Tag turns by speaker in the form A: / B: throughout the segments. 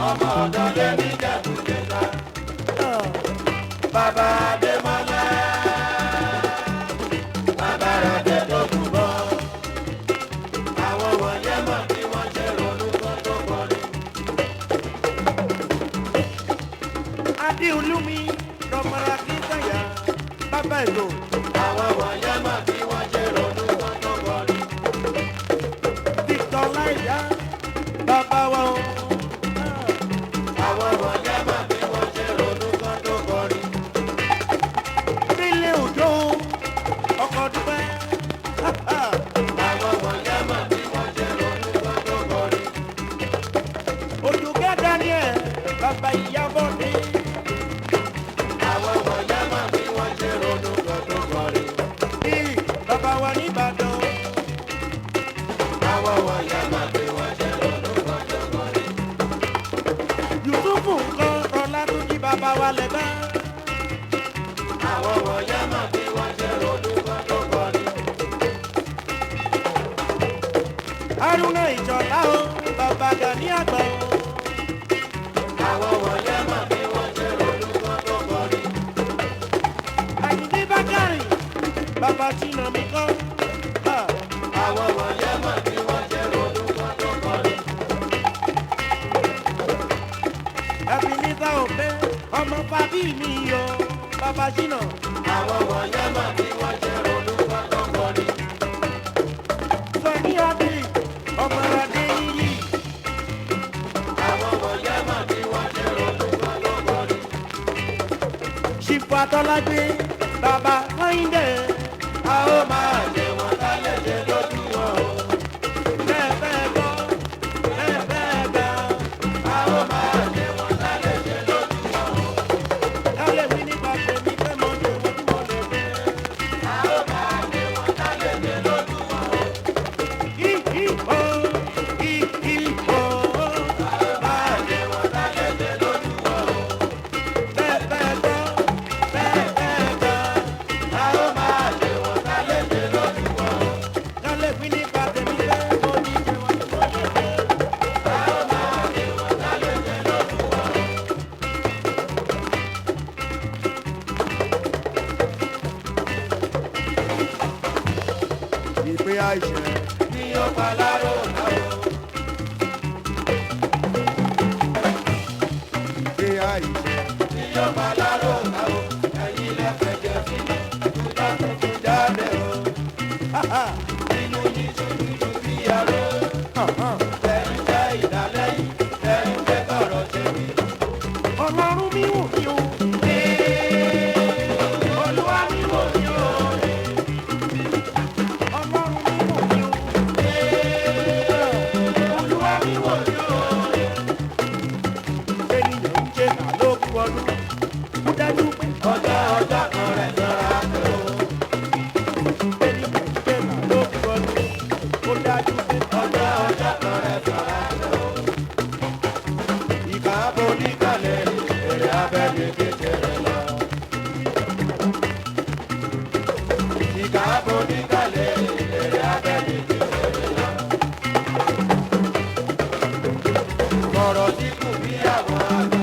A: ọmọ Bàbá Adémọ́lá, bàbá rẹ̀ tó kú bọ́. Àwọn wọ̀nyẹn mọ̀ bí wọ́n ṣe ronú kan tó kọrin.
B: Adéolúmi lọ́mọra kí sẹ́yà bàbá ètò.
A: Àwọn wọ̀nyẹn mọ̀ bí wọ́n ṣe ronú kan tó kọrin.
B: Victor Láìyá bàbá wa o.
A: Àwọn wọ̀nyẹn mọ̀ bí wọ́n ṣe ronú kan tó kọrin.
B: Délé Òjó ọkọ̀ dúpẹ́.
A: Àwọn wọ̀nyẹn mọ̀ bí wọ́n ṣe ronú kan tó kọrin.
B: Òjòkè Daniel bàbá Ìyábọ̀dé.
A: Àwọn wọ̀nyẹn mọ̀ bí wọ́n ṣe ronú kan tó kọrin.
B: Ní bàbá wa nìbàdàn.
A: Àwọn wọ̀nyẹn mọ̀ bí wọ́n ṣe ronú kan tó kọrin.
B: Yusufu nǹkan rọlá tó jí bàbá wa lẹ́gbẹ́.
A: Àwọn wọ̀nyẹn mọ̀ bí wọ́n ṣe ronú kan tó kọrin.
B: Haruna Ìjọ̀lá o bàbá Gani àgbà o.
A: Àwọn wọ̀nyẹn mọ̀ bí wọ́n ṣe ronú kan tó kọrin.
B: Àyìndé Bákàrè bàbá Tina mi kọ́.
A: Àwọn wọ̀nyẹn mọ̀ bí wọ́n ṣe ronú kan tó kọrin.
B: Ebenezer Obey ọmọ Fábí mi o bàbá Ṣínà.
A: Àwọn wọ̀nyẹn mọ̀ bí wọ́n ṣe ronú kan tó kọrin.
B: Sọ̀ní Adé ọmọ Adé yìí.
A: Àwọn wọ̀nyẹn mọ̀ bí wọ́n ṣe ronú kan tó kọrin.
B: ChiefAtolagbe bàbá Kẹ́hìndé.
A: A ó máa lé wọn lálẹ́ jẹ lójú wọn o.
B: Bẹ́ẹ̀ bẹ́ẹ̀ gbọ́ bẹ́ẹ̀ bẹ́ẹ̀ gbà.
A: A ó máa lé wọn lálẹ́ jẹ lójú wọn o.
B: Kálẹ̀ mi nípa tèmi fẹ́ mọ ṣe wọ́n tí mo lè dé.
A: A ó máa lé wọn lálẹ́ jẹ lójú wọn o.
B: Hí hí ho hí hí ho.
A: A ó máa lé wọn lálẹ́ jẹ lójú wọn o.
B: Bẹ́ẹ̀ bẹ́ẹ̀ gbọ́ bẹ́ẹ̀ bẹ́ẹ̀ gbà.
A: A ó máa lé wọn lálẹ́ jẹ lójú wọn o.
B: Kálẹ̀ mi nípa tèmi fẹ́ mọ ní ṣe wọ́n tí mo lè dé.
A: A ó máa lé wọn lálẹ́ jẹ lójú wọn o.
B: Ìpè àìṣẹ́.
A: Ní ó pa láró náà o.
B: Ìpè àìṣẹ́.
A: Ní ó pa láró náà o. Ẹ̀yin lẹ́fẹ̀ẹ́ jẹ sínú. Kúta tuntun jáde o. Nínú yìí tó dúdú bí aró. Ẹ̀yin jẹ́ ìdálẹ́yìn. Ẹ̀yin jẹ́ kọ̀rọ̀ tèmi.
B: Ọlọ́run mi wò mí o.
A: Olúwa mi wò ní o.
B: Ọlọ́run mi wò mí o.
A: Olúwa mi wò ní o.
B: Ènìyàn ń jẹ́ àlòkù ọdún. Ó dájú pé
A: Ọjọ́ kan rẹ̀ sọ́ra pé o.
B: ènìyàn ń jẹ́ àlòkù ọdún. Ó dájú pé
A: Ọjọ́ kan rẹ̀ sọ́ra pé o. Ìkà bo níkàlẹ̀ èrè abẹ́ni kékeré lọ. Ìkà bo níkàlẹ̀ èrè abẹ́ni kékeré lọ. Ọ̀rọ̀ tí kù bí àwọn àgbà.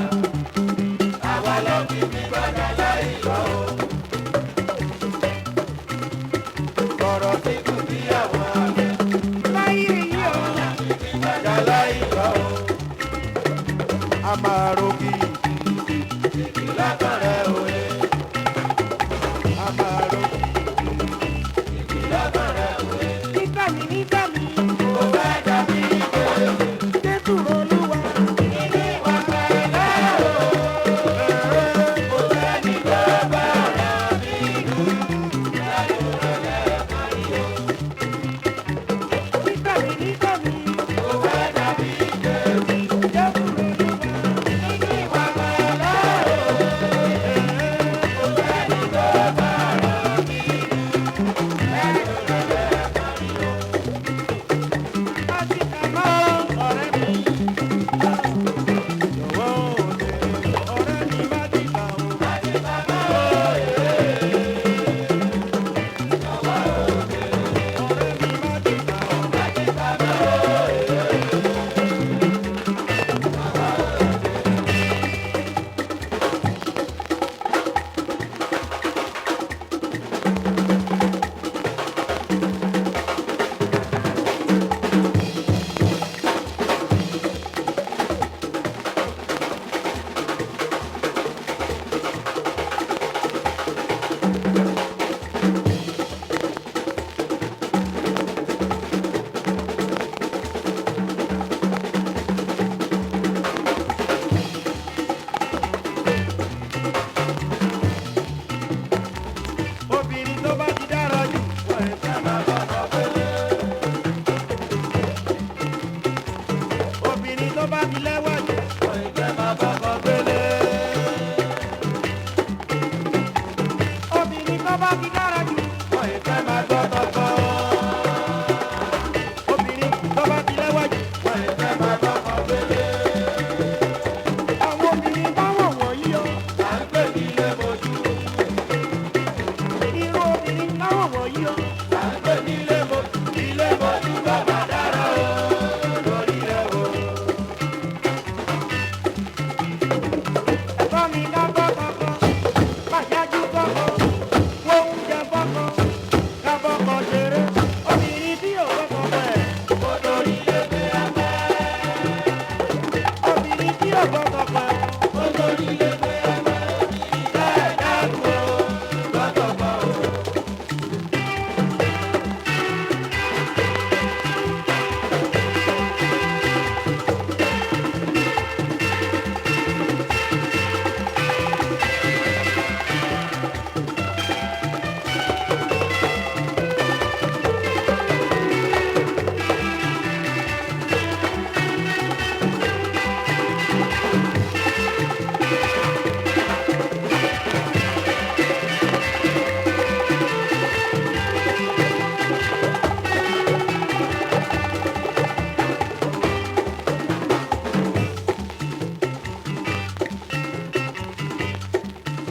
A: Àwa lọ fi bí gbọ́dọ̀ láì lọ o. Ọ̀rọ̀ tí kù bí àwọn àgbà.
B: láyé yìí o.
A: Bí gbọ́dọ̀ láì lọ o.
B: A máa rògì.
A: Lákàrẹ̀ òye.
B: A máa rògì.
A: Lákàrẹ̀ òye.
B: Nígbà mi nígbà mi.
A: Ó fẹ́ dàbí ìgbèrè.
B: Jésù Olúwa.
A: Nínú ìwà pẹ̀lẹ́ o. Kò sẹ́ni tó bá rẹ̀ nínú. Láyò rẹ̀ lẹ́ẹ̀kan yìí o.
B: Nígbà mi nígbà mi.
A: Ó fẹ́ dàbí ìgbèrè.
B: Jésù Olúwa.
A: Nínú ìwà pẹ̀lẹ́ o.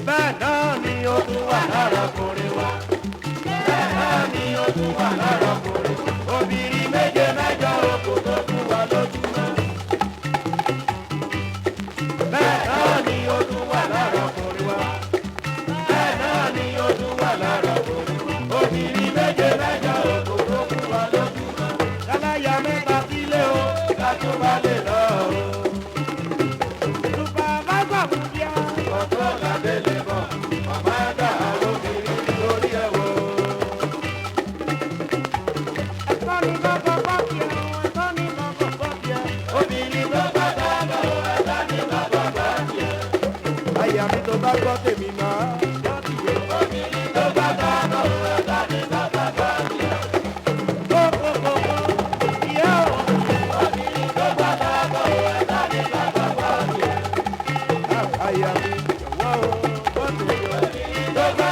B: bẹ́ẹ̀ náà ni ó tún wà lára ọkùnrin wa. Bẹ́ẹ̀ náà ni ó tún wà lára ọkùnrin. Obìnrin méje mẹ́jọ oko tó fún wa lójúmọ́. Bẹ́ẹ̀ náà ni ó tún wà lára ọkùnrin wa. Bẹ́ẹ̀ náà ni ó tún wà lára ọkùnrin wa. Obìnrin méje mẹ́jọ oko tó fún wa lójúmọ́. Káláyà mẹ́ta sílé o, ká tó bá lè lọ o. Àyàmí tó bá gbọ́ tèmi máa gbọ́ tìyẹ. Obìnrin tó bá dáná o, ẹ̀dá ni bàbá bá tiẹ̀. Kókókókó, ìyá o. Obìnrin tó bá dáná o, ẹ̀dá ni bàbá bá tiẹ̀. Àyàmí jọ̀wọ́ o, gbọ́ tèmi o. Obìnrin tó bá